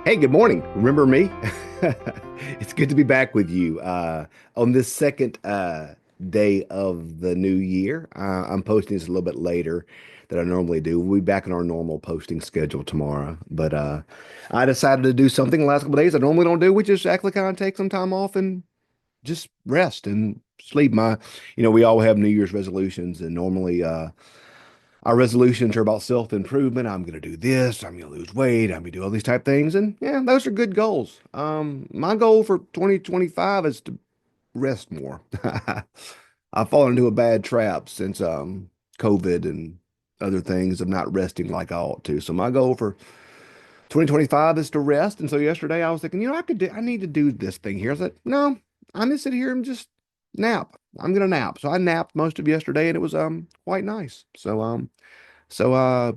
Hey, good morning. Remember me? It's good to be back with you on this second day of the new year. I'm posting this a little bit later than I normally do. We'll be back on our normal posting schedule tomorrow. But I decided to do something the last couple of days I normally don't do, which is actually kind of take some time off and just rest and sleep. We all have New Year's resolutions, and normally our resolutions are about self-improvement. I'm going to do this. I'm going to lose weight. I'm going to do all these type things. And yeah, those are good goals. My goal for 2025 is to rest more. I've fallen into a bad trap since COVID and other things of not resting like I ought to. So my goal for 2025 is to rest. And so yesterday I was thinking, I need to do this thing here. I said, no, I'm gonna sit here and just nap. I'm gonna nap. So I napped most of yesterday and it was quite nice. So I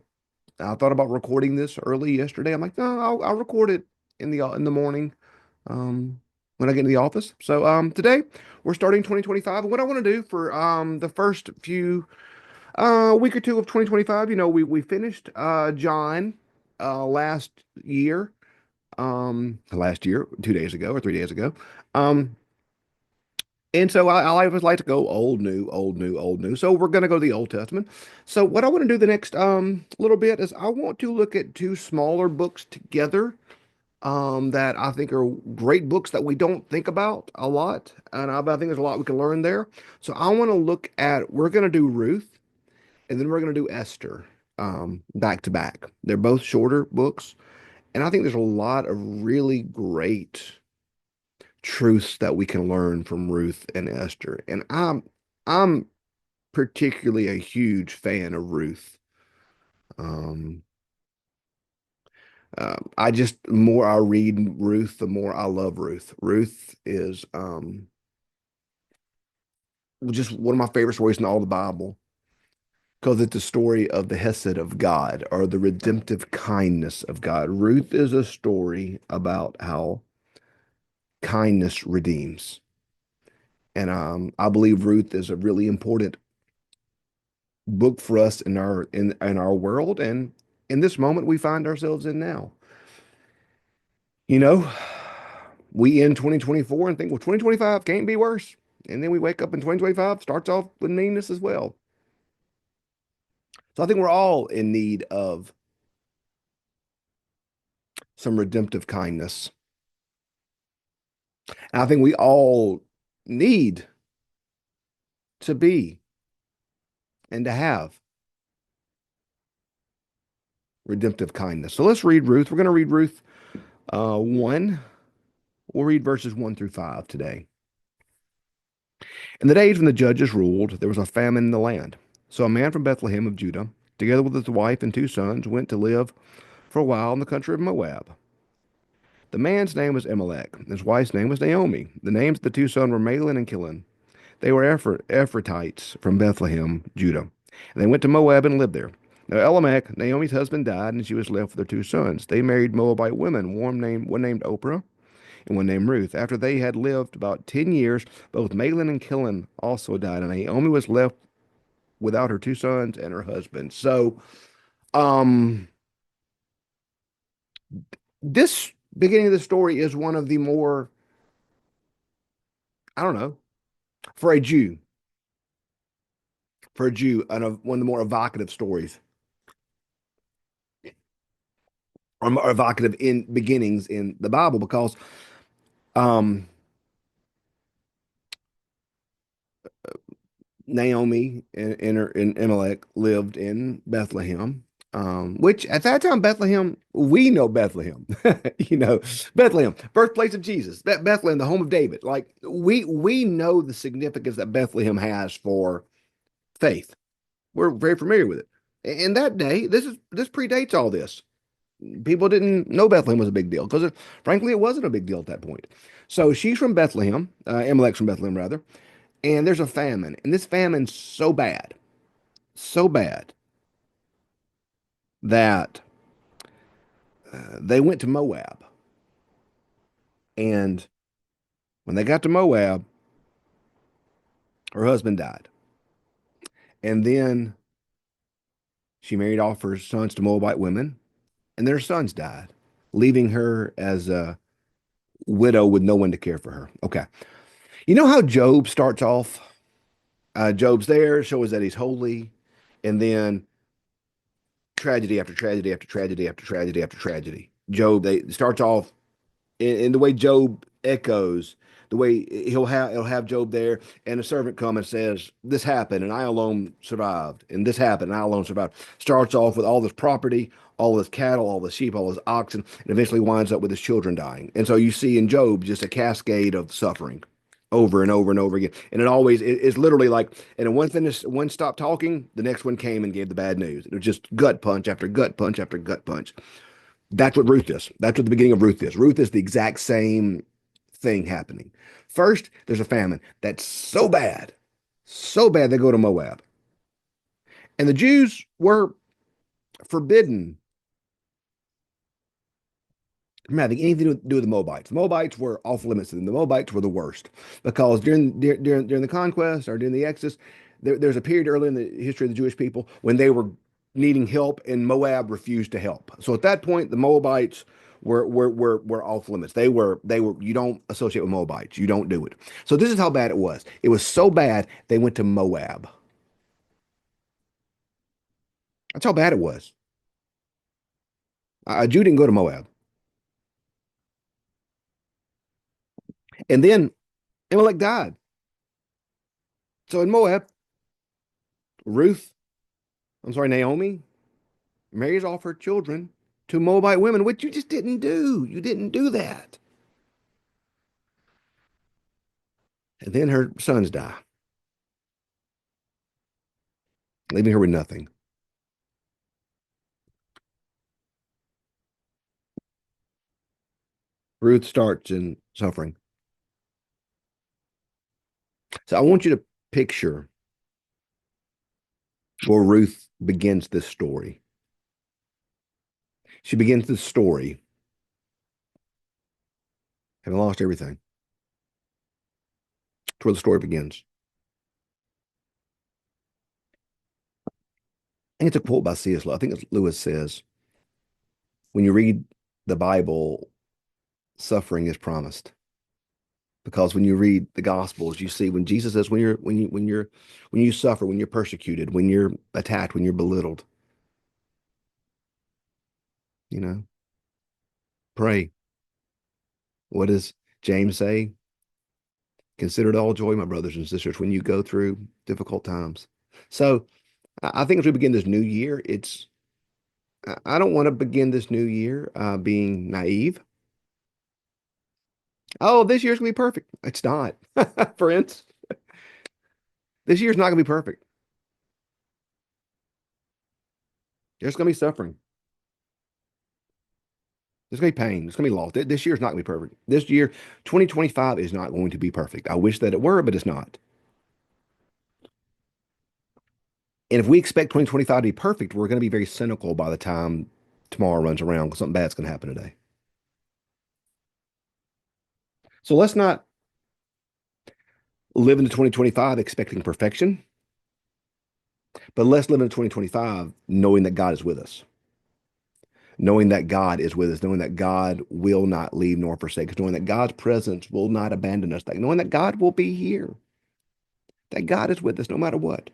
thought about recording this early yesterday. I'm like, no, I'll record it in the morning, um, when I get into the office. So today we're starting 2025, and what I want to do for the first few week or two of 2025, we finished John last year, last year, 2 days ago or 3 days ago. Um, and so I always like to go old, new, old, new, old, new. So we're going to go to the Old Testament. So what I want to do the next little bit is I want to look at two smaller books together that I think are great books that we don't think about a lot. And I think there's a lot we can learn there. So I want to look at, we're going to do Ruth and then we're going to do Esther back to back. They're both shorter books. And I think there's a lot of really great truths that we can learn from Ruth and Esther. And I'm particularly a huge fan of Ruth. Um, I just the more I read Ruth, the more I love Ruth. Ruth is just one of my favorite stories in all the Bible because it's a story of the Hesed of God or the redemptive kindness of God. Ruth is a story about how kindness redeems. And I believe Ruth is a really important book for us in our world and in this moment we find ourselves in now. You know, we end 2024 and think, well, 2025 can't be worse. And then we wake up in 2025, starts off with meanness as well. So I think we're all in need of some redemptive kindness. And I think we all need to be and to have redemptive kindness. So let's read Ruth. We're going to read Ruth 1. We'll read verses 1 through 5 today. In the days when the judges ruled, there was a famine in the land. So a man from Bethlehem of Judah, together with his wife and 2 sons, went to live for a while in the country of Moab. The man's name was Elimelech, and his wife's name was Naomi. The names of the 2 sons were Mahlon and Chilion. They were Ephrathites from Bethlehem, Judah. And they went to Moab and lived there. Now Elimelech, Naomi's husband, died, and she was left with her 2 sons. They married Moabite women, one named Oprah and one named Ruth. After they had lived about 10 years, both Mahlon and Chilion also died, and Naomi was left without her 2 sons and her husband. So, um, this beginning of the story is one of the more, I don't know, for a Jew, one of the more evocative stories, or more evocative in beginnings in the Bible, because um, Naomi and Elimelech lived in Bethlehem, which at that time, Bethlehem, we know Bethlehem, you know, Bethlehem, birthplace of Jesus, Bethlehem, the home of David. Like we know the significance that Bethlehem has for faith. We're very familiar with it. In that day, this predates all this. People didn't know Bethlehem was a big deal because, frankly, it wasn't a big deal at that point. So she's from Bethlehem, Elimelech's from Bethlehem, rather, and there's a famine, and this famine's so bad that they went to Moab, and when they got to Moab, her husband died, and then she married off her sons to Moabite women, and their sons died, leaving her as a widow with no one to care for her. Okay. You know how Job starts off? Job's there, shows that he's holy, and then tragedy after tragedy after tragedy after tragedy after tragedy. Job, they starts off in the way Job echoes, the way he'll have Job there, and a servant comes and says, "This happened, and I alone survived, and this happened, and I alone survived." Starts off with all this property, all this cattle, all the sheep, all this oxen, and eventually winds up with his children dying. And so you see in Job just a cascade of suffering over and over and over again. And it's literally like, and one stopped talking, the next one came and gave the bad news. It was just gut punch after gut punch after gut punch. That's what Ruth is. That's what the beginning of Ruth is. Ruth is the exact same thing happening. First, there's a famine that's so bad they go to Moab. And the Jews were forbidden from having anything to do with the Moabites. The Moabites were off limits to them. The Moabites were the worst because during the conquest or during the Exodus, there's a period early in the history of the Jewish people when they were needing help and Moab refused to help. So at that point, the Moabites were off limits. They were you don't associate with Moabites. You don't do it. So this is how bad it was. It was so bad they went to Moab. That's how bad it was. A Jew didn't go to Moab. And then Amalek died. So in Moab, Ruth, I'm sorry, Naomi marries off her children to Moabite women, which you just didn't do. You didn't do that. And then her sons die, leaving her with nothing. Ruth starts in suffering. So I want you to picture where Ruth begins this story. She begins this story having lost everything. That's where the story begins. And it's a quote by C.S. Lewis. I think it's Lewis says, when you read the Bible, suffering is promised. Because when you read the Gospels, you see when Jesus says, when you suffer, when you're persecuted, when you're attacked, when you're belittled, you know, pray. What does James say? Consider it all joy, my brothers and sisters, when you go through difficult times. So I think as we begin this new year, I don't want to begin this new year being naive. Oh, this year's gonna be perfect. It's not, friends. This year's not gonna be perfect. There's gonna be suffering. There's gonna be pain. There's gonna be loss. This year's not gonna be perfect. This year, 2025 is not going to be perfect. I wish that it were, but it's not. And if we expect 2025 to be perfect, we're going to be very cynical by the time tomorrow runs around because something bad's going to happen today. So let's not live into 2025 expecting perfection, but let's live into 2025 knowing that God is with us, knowing that God is with us, knowing that God will not leave nor forsake us, knowing that God's presence will not abandon us, knowing that God will be here, that God is with us no matter what.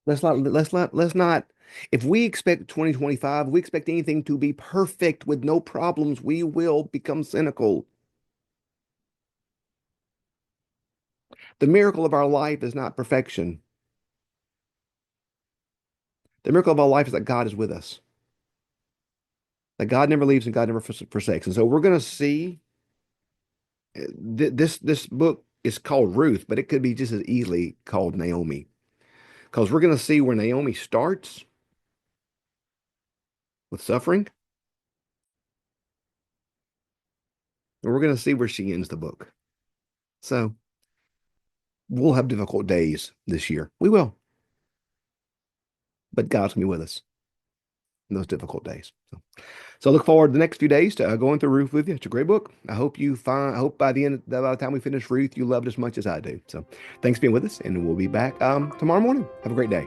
Let's not, if we expect 2025, if we expect anything to be perfect with no problems, we will become cynical. The miracle of our life is not perfection. The miracle of our life is that God is with us, that God never leaves and God never forsakes. And so we're going to see this book is called Ruth, but it could be just as easily called Naomi, because we're going to see where Naomi starts with suffering, and we're going to see where she ends the book. So we'll have difficult days this year. We will, but God's going to be with us in those difficult days. So I look forward to the next few days to going through Ruth with you. It's a great book. I hope by the time we finish Ruth, you love it as much as I do. So thanks for being with us, and we'll be back tomorrow morning. Have a great day.